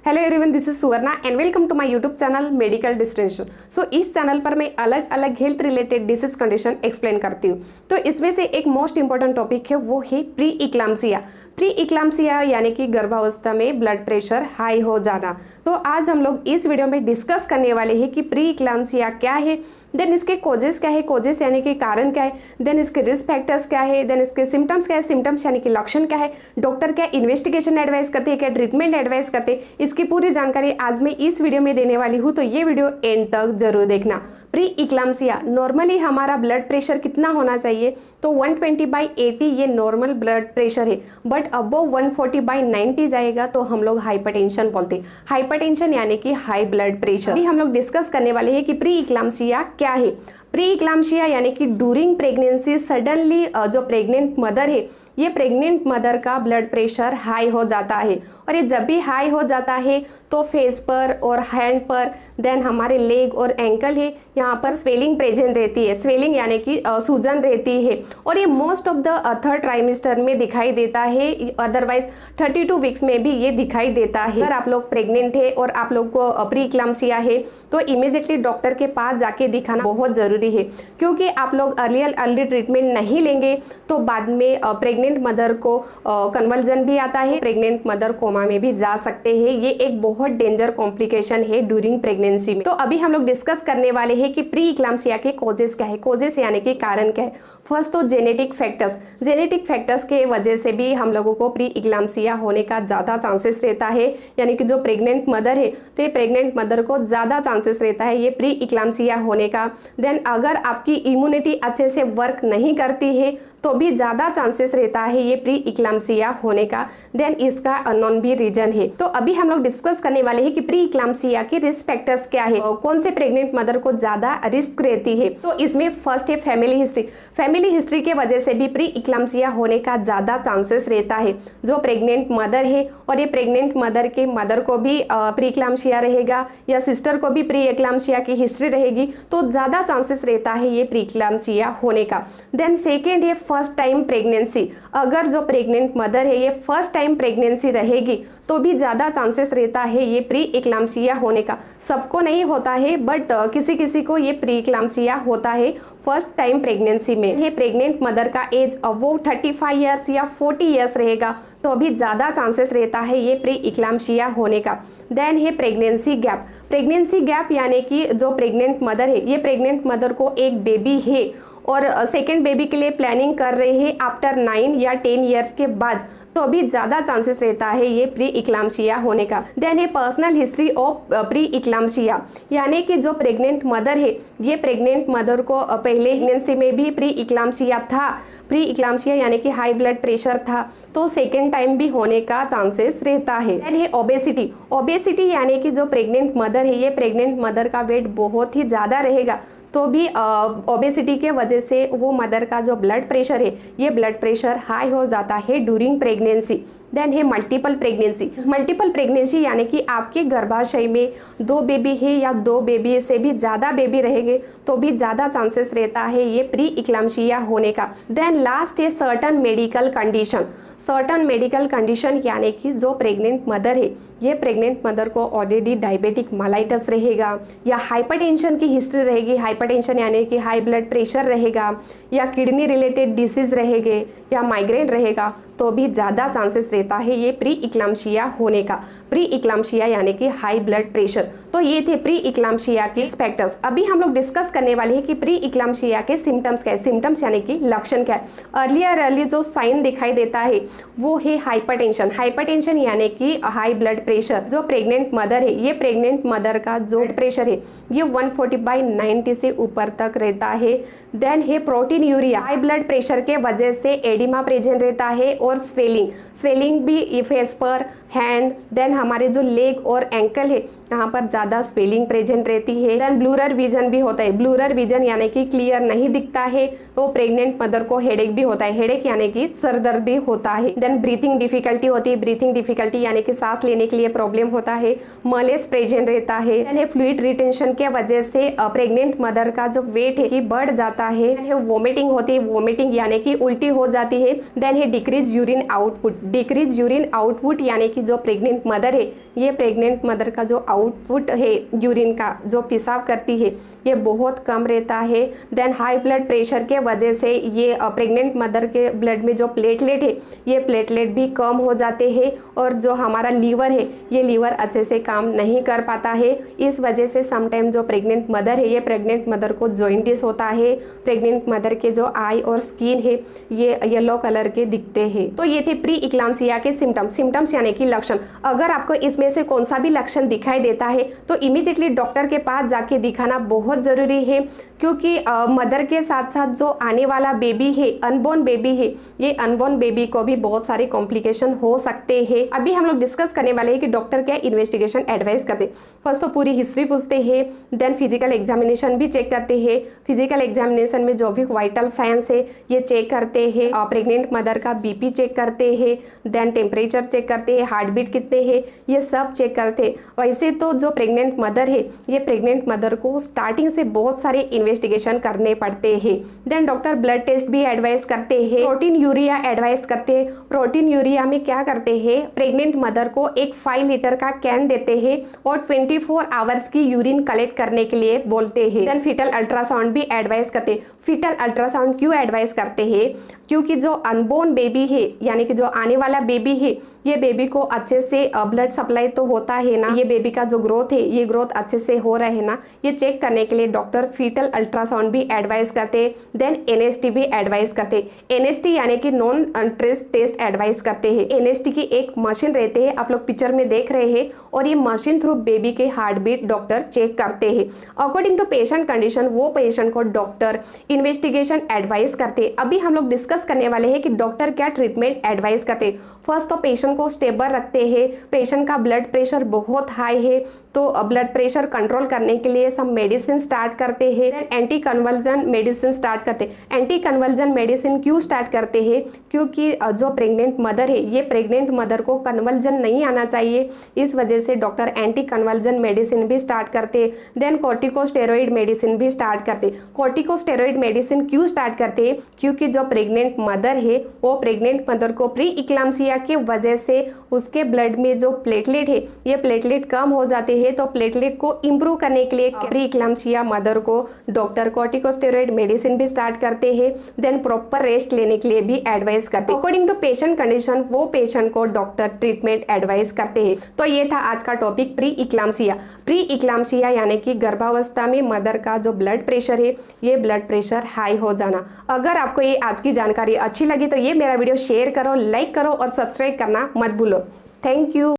Hello everyone, this is Suvarna and welcome to my YouTube channel medical distension. So इस channel पर मैं अलग अलग health related disease condition explain करती हूँ। तो इसमें से एक मोस्ट इंपॉर्टेंट टॉपिक है, वो है प्री इक्लाम्सिया। प्री इक्लाम्सिया यानी कि गर्भावस्था में ब्लड प्रेशर हाई हो जाना। तो आज हम लोग इस वीडियो में डिस्कस करने वाले हैं कि प्री इक्लाम्सिया क्या है, देन इसके कोजेस क्या है, कोजेस यानी कि कारण क्या है, देन इसके रिस्क फैक्टर्स क्या है, देन इसके सिम्टम्स क्या है, सिम्टम्स यानी कि लक्षण क्या है, डॉक्टर क्या इन्वेस्टिगेशन एडवाइस करते हैं, क्या ट्रीटमेंट एडवाइस करते हैं, इसकी पूरी जानकारी आज मैं इस वीडियो में देने वाली हूँ। तो ये वीडियो एंड तक जरूर देखना। प्री इक्लाम्सिया, नॉर्मली हमारा ब्लड प्रेशर कितना होना चाहिए, तो 120/80 ये नॉर्मल ब्लड प्रेशर है, बट अबव 140/90 जाएगा तो हम लोग हाइपरटेंशन बोलते हैं। हाइपरटेंशन यानी कि हाई ब्लड प्रेशर। अभी हम लोग डिस्कस करने वाले हैं कि प्री इक्लाम्सिया क्या है। प्री इक्लाम्सिया यानी कि ड्यूरिंग प्रेगनेंसी सडनली जो प्रेग्नेंट मदर है, ये प्रेग्नेंट मदर का ब्लड प्रेशर हाई हो जाता है, और ये जब भी हाई हो जाता है तो फेस पर और हैंड पर, देन हमारे लेग और एंकल है, यहाँ पर स्वेलिंग प्रेजेंट रहती है। स्वेलिंग यानी कि सूजन रहती है, और ये most of the third trimester में दिखाई देता है, अदरवाइज 32 वीक्स में भी ये दिखाई देता है। अगर आप लोग प्रेग्नेंट है और आप लोग को प्री इक्लाम्सिया है तो इमीडिएटली डॉक्टर के पास जाके दिखाना बहुत जरूरी है, क्योंकि आप लोग अर्ली ट्रीटमेंट नहीं लेंगे तो बाद में प्रेग्नेंट मदर को कन्वल्जन भी आता है, प्रेग्नेंट मदर कोमा में भी जा सकते हैं। ये एक बहुत डेंजर कॉम्प्लिकेशन है ड्यूरिंग प्रेगनेंसी में। तो अभी हम लोग डिस्कस करने वाले हैं कि प्री इक्लाम्सिया के कोजेस क्या है। कोजेस यानी कि कारण क्या है। फर्स्ट तो जेनेटिक फैक्टर्स। जेनेटिक फैक्टर्स के वजह से भी हम लोगों को प्री इक्लाम्सिया होने का ज़्यादा चांसेस रहता है, यानी कि जो प्रेग्नेंट मदर है तो ये प्रेग्नेंट मदर को ज़्यादा चांसेस रहता है ये प्री इक्लाम्सिया होने का। देन अगर आपकी इम्यूनिटी अच्छे से वर्क नहीं करती है तो भी ज़्यादा चांसेस रहता है ये प्री इक्लाम्सिया होने का। देन इसका अननोन भी रीजन है। तो अभी हम लोग डिस्कस करने वाले हैं कि प्री इक्लाम्सिया के रिस्क फैक्टर्स क्या है, कौन से प्रेग्नेंट मदर को ज़्यादा रिस्क रहती है। तो इसमें फर्स्ट है फैमिली हिस्ट्री। फैमिली हिस्ट्री के वजह से भी प्री इक्लाम्सिया होने का ज़्यादा चांसेस रहता है। जो प्रेग्नेंट मदर है और ये प्रेग्नेंट मदर के मदर को भी प्री इक्लाम्सिया रहेगा या सिस्टर को भी प्री इक्लाम्सिया की हिस्ट्री रहेगी तो ज़्यादा चांसेस रहता है ये प्री इक्लाम्सिया होने का। देन सेकेंड है फर्स्ट टाइम प्रेगनेंसी। अगर जो प्रेग्नेंट मदर है ये फर्स्ट टाइम प्रेगनेंसी रहेगी तो भी ज़्यादा चांसेस रहता है ये प्री इक्लाम्सिया होने का। सबको नहीं होता है, बट किसी किसी को ये प्री इक्लाम्सिया होता है फर्स्ट टाइम प्रेगनेंसी में। ये प्रेग्नेंट मदर का एज वो 35 ईयर्स या 40 ईयर्स रहेगा तो अभी ज़्यादा चांसेस रहता है ये प्री इक्लाम्सिया होने का। देन है प्रेगनेंसी गैप। प्रेगनेंसी गैप यानी कि जो प्रेग्नेंट मदर है, ये प्रेग्नेंट मदर को एक बेबी है और सेकेंड बेबी के लिए प्लानिंग कर रहे हैं आफ्टर 9 या 10 ईयर्स के बाद, तो अभी ज़्यादा चांसेस रहता है ये प्री इक्लाम्सिया होने का। देन है पर्सनल हिस्ट्री ऑफ प्री इक्लाम्सिया, यानी कि जो प्रेग्नेंट मदर है ये प्रेग्नेंट मदर को पहले प्रेगनेंसी में भी प्री इक्लाम्सिया था। प्री इक्लाम्सिया यानी कि हाई ब्लड प्रेशर था तो सेकेंड टाइम भी होने का चांसेस रहता है। देन है ओबेसिटी। ओबेसिटी यानी कि जो प्रेग्नेंट मदर है ये प्रेग्नेंट मदर का वेट बहुत ही ज़्यादा रहेगा तो भी ओबेसिटी के वजह से वो मदर का जो ब्लड प्रेशर है ये ब्लड प्रेशर हाई हो जाता है ड्यूरिंग प्रेगनेंसी। देन है मल्टीपल प्रेगनेंसी। मल्टीपल प्रेगनेंसी यानी कि आपके गर्भाशय में 2 बेबी है या 2 बेबी से भी ज़्यादा बेबी रहेंगे तो भी ज़्यादा चांसेस रहता है ये प्री इक्लाम्सिया होने का। देन लास्ट है certain medical condition. Certain medical condition यानी कि जो प्रेग्नेंट मदर है ये प्रेग्नेंट मदर को ऑलरेडी डायबिटिक माइलाइटिस रहेगा या हाइपरटेंशन की हिस्ट्री रहेगी। हाइपरटेंशन यानी कि हाई ब्लड प्रेशर रहेगा या किडनी रिलेटेड डिसीज रहेंगे या माइग्रेन रहेगा तो भी ज़्यादा चांसेस रहता है ये प्री इक्लाम्सिया होने का। प्री इक्लाम्सिया यानी कि हाई ब्लड प्रेशर। तो ये थे प्री इक्लाम्सिया के फैक्टर्स। अभी हम लोग डिस्कस करने वाले हैं कि प्री इक्लाम्सिया के सिम्टम्स क्या है। सिम्टम्स यानी कि लक्षण क्या है। अर्ली जो साइन दिखाई देता है वो है हाइपरटेंशन। हाइपरटेंशन यानी कि हाई ब्लड प्रेशर। जो प्रेग्नेंट मदर है ये प्रेग्नेंट मदर का जो ब्लड प्रेशर है ये 140/90 से ऊपर तक रहता है। देन है protein urea. High blood pressure के वजह से एडिमा प्रेजेंट रहता है और स्वेलिंग भी फेस पर, हैंड, देन हमारे जो लेग और एंकल है यहाँ पर ज़्यादा स्वेलिंग प्रेजेंट रहती है। देन ब्लूरर विजन भी होता है। ब्लूरर विजन यानी कि क्लियर नहीं दिखता है। तो प्रेग्नेंट मदर को हेडेक भी होता है। हेडेक यानी कि सर दर्द भी होता है। देन ब्रीथिंग डिफिकल्टी होती है। ब्रीथिंग डिफिकल्टी यानी कि सांस लेने के लिए प्रॉब्लम होता है। मलेस प्रेजेंट रहता है। देन फ्लूइड रिटेंशन के वजह से प्रेग्नेंट मदर का जो वेट है बढ़ जाता है। वोमिटिंग होती है। वोमिटिंग यानी कि उल्टी हो जाती है। देन है decrease urine output. Decrease urine output यानी कि जो प्रेग्नेंट मदर है, ये प्रेग्नेंट मदर का जो आउटपुट है यूरिन का, जो पेशाब करती है, ये बहुत कम रहता है। देन हाई ब्लड प्रेशर के वजह से ये प्रेग्नेंट मदर के ब्लड में जो प्लेटलेट है, ये प्लेटलेट भी कम हो जाते हैं। और जो हमारा लीवर है, ये लीवर अच्छे से काम नहीं कर पाता है। इस वजह से समटाइम जो प्रेग्नेंट मदर है, ये प्रेग्नेंट मदर को जॉइंटिस होता है। प्रेग्नेंट मदर के जो आई और स्किन है, ये येलो कलर के दिखते हैं। तो ये थे प्री इक्लाम्सिया के सिम्टम्स यानी कि लक्षण। अगर आपको इसमें से कौन सा भी लक्षण दिखाई देता है तो इमीडिएटली डॉक्टर के पास जाके दिखाना बहुत जरूरी है, क्योंकि मदर के साथ साथ जो आने वाला बेबी है, अनबोर्न बेबी है, ये अनबोर्न बेबी को भी बहुत सारे कॉम्प्लिकेशन हो सकते हैं। अभी हम लोग डिस्कस करने वाले हैं कि डॉक्टर क्या इन्वेस्टिगेशन एडवाइस करते। फर्स्ट तो पूरी हिस्ट्री पूछते हैं। देन फिजिकल एग्जामिनेशन भी चेक करते हैं। फिजिकल एग्जामिनेशन में जो भी वाइटल साइंस है, ये चेक करते हैं। प्रेग्नेंट मदर का बीपी चेक करते हैं। देन टेम्परेचर चेक करते हैं। हार्ट बीट कितने हैं, ये सब चेक करते हैं। वैसे तो जो प्रेग्नेंट मदर है, ये प्रेग्नेंट मदर को स्टार्टिंग से बहुत सारे इन्वेस्टिगेशन करने पड़ते हैं। देन डॉक्टर ब्लड टेस्ट भी एडवाइस करते हैं। प्रोटीन यूरिया एडवाइस करते हैं। प्रोटीन यूरिया में क्या करते हैं, प्रेग्नेंट मदर को एक 5 लीटर का कैन देते हैं और 24 आवर्स की यूरिन कलेक्ट करने के लिए बोलते हैं। देन फीटल अल्ट्रासाउंड भी एडवाइस करते हैं। फीटल अल्ट्रासाउंड क्यों एडवाइस करते हैं, क्योंकि जो अनबोर्न बेबी है, यानी कि जो आने वाला बेबी है, ये बेबी को अच्छे से ब्लड सप्लाई तो होता है ना, ये बेबी का जो ग्रोथ है, ये ग्रोथ अच्छे से हो रहा है ना, ये चेक करने के लिए डॉक्टर फीटल अल्ट्रासाउंड भी एडवाइस करते हैं। देन एनएसटी भी एडवाइस करते हैं। एनएसटी यानी कि नॉन स्ट्रेस टेस्ट एडवाइस करते हैं। एनएसटी की एक मशीन रहती है, आप लोग पिक्चर में देख रहे हैं, और ये मशीन थ्रू बेबी के हार्ट बीट डॉक्टर चेक करते हैं। अकॉर्डिंग टू पेशेंट कंडीशन वो पेशेंट को डॉक्टर इन्वेस्टिगेशन एडवाइस करते हैं। अभी हम लोग डिस्कस करने वाले हैं कि डॉक्टर क्या ट्रीटमेंट एडवाइस करते हैं। फर्स्ट तो पेशेंट को स्टेबल रखते हैं। पेशेंट का ब्लड प्रेशर बहुत हाई है, तो ब्लड प्रेशर कंट्रोल करने के लिए सब मेडिसिन स्टार्ट करते हैं। एंटी कन्वल्जन मेडिसिन स्टार्ट करते हैं। एंटी कन्वल्जन मेडिसिन क्यों स्टार्ट करते हैं, क्योंकि जो प्रेग्नेंट मदर है, ये प्रेग्नेंट मदर को कन्वल्जन नहीं आना चाहिए, इस वजह से डॉक्टर एंटी कन्वल्जन मेडिसिन भी स्टार्ट करते हैं। देन कॉर्टिकोस्टेरॉइड मेडिसिन भी स्टार्ट करते हैं। कॉर्टिकोस्टेरॉइड मेडिसिन क्यों स्टार्ट करते हैं, क्योंकि जो प्रेग्नेंट मदर है, वो प्रेग्नेंट मदर को प्री इक्लाम्सिया की वजह से उसके ब्लड में जो प्लेटलेट है, ये प्लेटलेट कम हो जाते हैं। तो प्लेटलेट को इंप्रूव करने के लिए प्री इक्लाम्सिया मदर को डॉक्टर कॉर्टिकोस्टेरॉइड मेडिसिन भी स्टार्ट करते हैं। देन प्रॉपर रेस्ट लेने के लिए भी एडवाइस करते हैं। अकॉर्डिंग टू पेशेंट कंडीशन वो पेशेंट को डॉक्टर ट्रीटमेंट एडवाइस करते हैं। तो ये था आज का टॉपिक प्री इक्लाम्सिया। प्री इक्लाम्सिया यानी कि गर्भावस्था में मदर का जो ब्लड प्रेशर है, ये ब्लड प्रेशर हाई हो जाना। अगर आपको ये आज की जानकारी अच्छी लगी तो ये मेरा वीडियो शेयर करो, लाइक करो और सब्सक्राइब करना मत भूलो। Thank you.